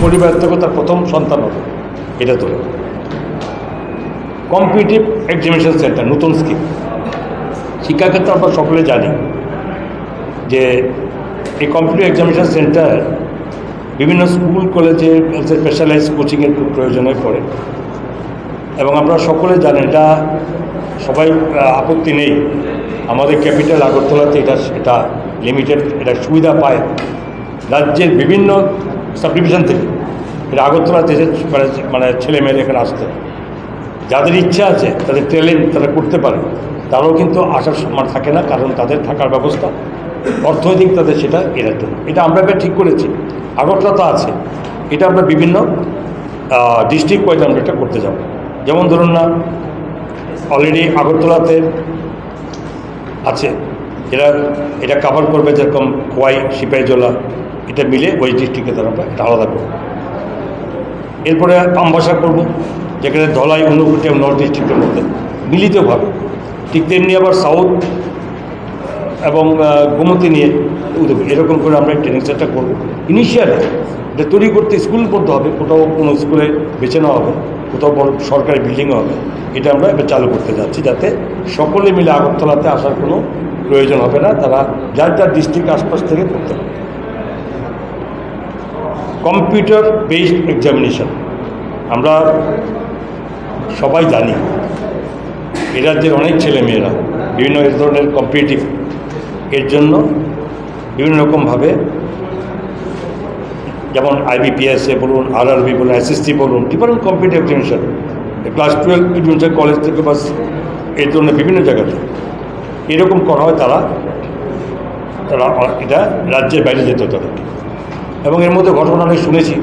পরিবার থেকে তার প্রথম সন্তান হবে, এটা তো কম্পিটিটিভ এক্সামিনেশন সেন্টার নতুন স্কিম। শিক্ষাক্ষেত্রে আমরা সকলে জানি যে এই কম্পিটিটিভ এক্সামিনেশন সেন্টার বিভিন্ন স্কুল কলেজে স্পেশালাইজ কোচিংয়ের খুব প্রয়োজন হয়ে পড়ে, এবং আপনারা সকলে জানেন এটা সবাই আপত্তি নেই। আমাদের ক্যাপিটাল আগরতলাতে এটা লিমিটেড এটা সুবিধা পায় রাজ্যের বিভিন্ন সাব ডিভিশন থেকে। এটা আগরতলাতে মানে ছেলেমেয়েরা এখানে আসতে, যাদের ইচ্ছা আছে, তাদের ট্যালেন্ট তারা করতে পারে, তারাও কিন্তু আসার সময় থাকে না, কারণ তাদের থাকার ব্যবস্থা অর্থনৈতিক তাদের সেটা এর জন্য। এটা আমরা ঠিক করেছি, আগরতলা তো আছে, এটা আমরা বিভিন্ন ডিস্ট্রিক্ট ওয়াইজ আমরা এটা করতে যাব। যেমন ধরুন না, অলরেডি আগরতলাতে আছে, এটা কভার করবে, যেরকম খোয়াই সিপাহীজলা, এটা মিলে ওই ডিস্ট্রিক্টে তারা আমরা এটা আলাদা করব। এরপরে আমবাসা করব, যেখানে ধলাই ঊনকোটি এবং নর্থ ডিস্ট্রিক্টের মধ্যে মিলিতভাবে। ঠিক তেমনি আবার সাউথ এবং গোমতী নিয়ে এরকম করে আমরা ট্রেনিং সেন্টার করবো। ইনিশিয়ালি এটা তৈরি করতে স্কুল করতে হবে, কোথাও কোনো স্কুলে বেছে নেওয়া হবে, কোথাও বড় সরকারি বিল্ডিংও হবে। এটা আমরা এবার চালু করতে যাচ্ছি, যাতে সকলে মিলে আগরতলাতে আসার কোনো প্রয়োজন হবে না, তারা যার যার ডিস্ট্রিক্ট আশপাশ থেকে করতে হবে। কম্পিউটার বেসড এক্সামিনেশন, আমরা সবাই জানি এই রাজ্যের অনেক ছেলেমেয়েরা বিভিন্ন ধরনের কম্পিটিটিভ এর জন্য বিভিন্ন রকমভাবে, যেমন IBPS বলুন, RRB বলুন, SSC বলুন, ডিফারেন্ট কম্পিটিটিভ এক্সামিনেশন, ক্লাস 12 বিভিন্ন কলেজ থেকে বাস এর জন্য বিভিন্ন জায়গাতে এরকম করা হয়। তারা এটা রাজ্যের বাইরে যেত তাদেরকে, এবং এর মধ্যে ঘটনা অনেক শুনেছি,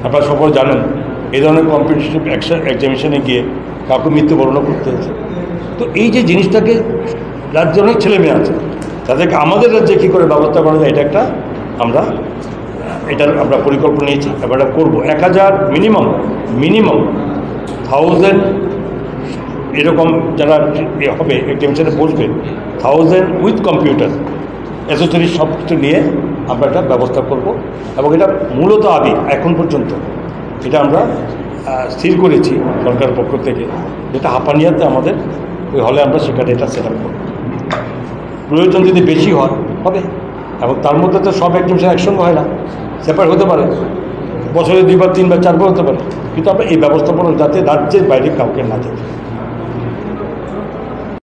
আপনারা সকল জানেন। এই ধরনের কম্পিটিটিভ এক্সামিনেশনে গিয়ে কাউকে মৃত্যুবরণও করতে হয়েছে। তো এই যে জিনিসটাকে, রাজ্যে অনেক ছেলে মেয়ে আছে, তাদেরকে আমাদের রাজ্যে কী করে ব্যবস্থা করা যায়, এটা একটা এটার আমরা পরিকল্পনা নিয়েছি। এবার এটা করবো। 1000 মিনিমাম 1000 এরকম যারা হবে এক্সামিনেশনে বসবে, 1000 উইথ কম্পিউটার অ্যাসেসরিজ সব কিছু নিয়ে আমরা একটা ব্যবস্থা করব। এবং এটা মূলত এখন পর্যন্ত এটা আমরা স্থির করেছি সরকারের পক্ষ থেকে, যেটা হাঁপানিয়াতে আমাদের ওই হলে আমরা সেখানে এটা সেট আপ করব। প্রয়োজন যদি বেশি হবে, এবং তার মধ্যে তো সব এক্সামিনেশন একসঙ্গে হয় না, সেপারেট হতে পারে, বছরে 2 বার 3 বার 4 বার হতে পারে, কিন্তু আমরা এই ব্যবস্থাপনা যাতে রাজ্যের বাইরে কাউকে না যেতে।